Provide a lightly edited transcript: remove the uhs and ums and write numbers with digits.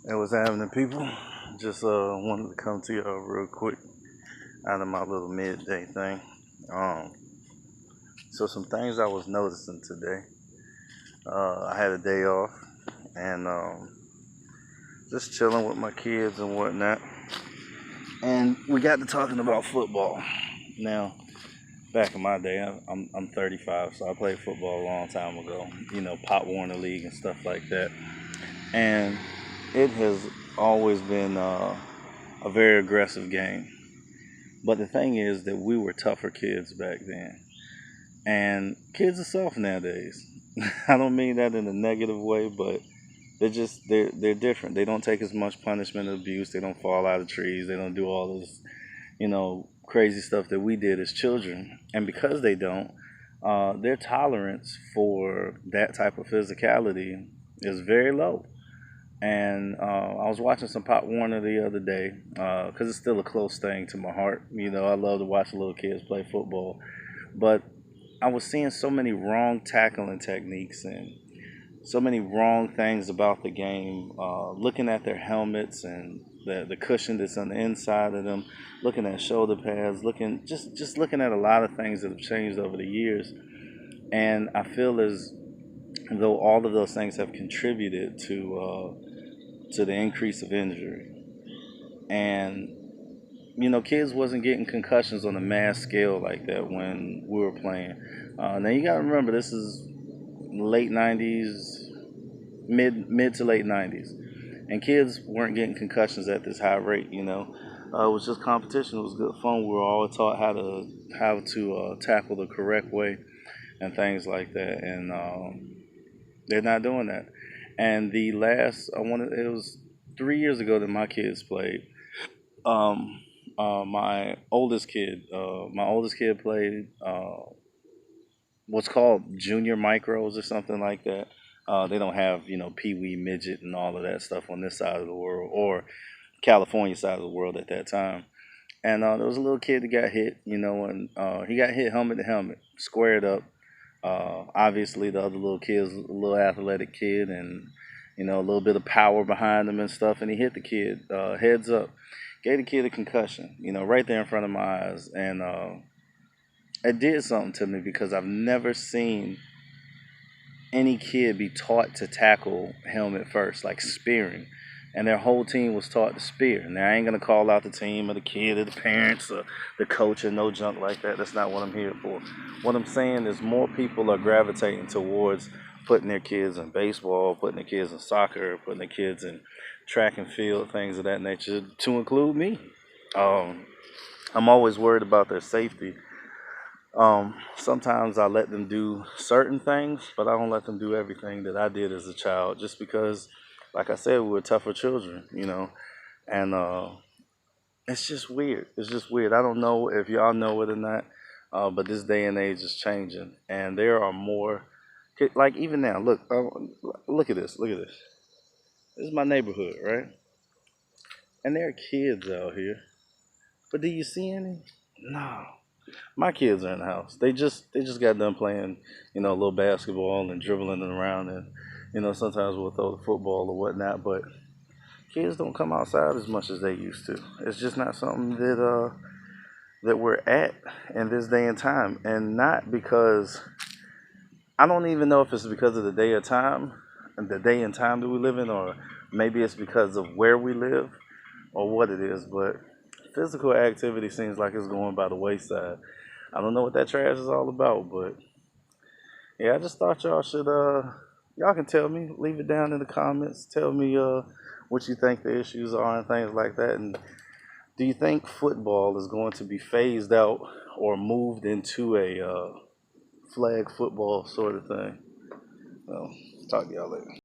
Hey, what's happening, people? Just wanted to come to you real quick out of my little midday thing. Um, so some things I was noticing today. I had a day off and just chilling with my kids and whatnot. And we got to talking about football. Now, back in my day, I'm 35, so I played football a long time ago. Pop Warner League and stuff like that. And it has always been a very aggressive game. But the thing is that we were tougher kids back then. And kids are soft nowadays. I don't mean that in a negative way, but they're different. They don't take as much punishment and abuse. They don't fall out of trees. They don't do all this, crazy stuff that we did as children. And because they don't, their tolerance for that type of physicality is very low. And I was watching some Pop Warner the other day because it's still a close thing to my heart. I love to watch little kids play football, but I was seeing so many wrong tackling techniques and so many wrong things about the game. Looking at their helmets and the cushion that's on the inside of them, looking at shoulder pads, looking looking at a lot of things that have changed over the years. And I feel as though all of those things have contributed to the increase of injury. And kids wasn't getting concussions on a mass scale like that when we were playing. Now you got to remember, this is late '90s, mid to late '90s, and kids weren't getting concussions at this high rate. It was just competition. It was good fun. We were all taught how to tackle the correct way and things like that. And they're not doing that. And the last, it was 3 years ago that my kids played. Um, my oldest kid played what's called junior micros or something like that. They don't have pee wee midget and all of that stuff on this side of the world or California side of the world at that time. And there was a little kid that got hit, and he got hit helmet to helmet, squared up. Obviously, the other little kid's a little athletic kid, and a little bit of power behind him and stuff. And he hit the kid heads up, gave the kid a concussion, right there in front of my eyes, and it did something to me because I've never seen any kid be taught to tackle helmet first, like spearing. And their whole team was taught to spear. Now, I ain't going to call out the team or the kid or the parents or the coach or no junk like that. That's not what I'm here for. What I'm saying is more people are gravitating towards putting their kids in baseball, putting their kids in soccer, putting their kids in track and field, things of that nature, to include me. Um, I'm always worried about their safety. Sometimes I let them do certain things, but I don't let them do everything that I did as a child, just because, like I said, we were tougher children, and it's just weird. It's just weird. I don't know if y'all know it or not, but this day and age is changing, and there are more. Like even now, look at this. Look at this. This is my neighborhood, right? And there are kids out here, but do you see any? No. My kids are in the house. They just got done playing, a little basketball and dribbling it around, and sometimes we'll throw the football or whatnot. But kids don't come outside as much as they used to. It's just not something that we're at in this day and time, and not because I don't even know if it's because of the day of time, the day and time that we live in, or maybe it's because of where we live or what it is. But physical activity seems like it's going by the wayside. I don't know what that trash is all about, but yeah, I just thought y'all can tell me, leave it down in the comments, tell me what you think the issues are and things like that. And do you think football is going to be phased out or moved into a flag football sort of thing? Well, talk to y'all later.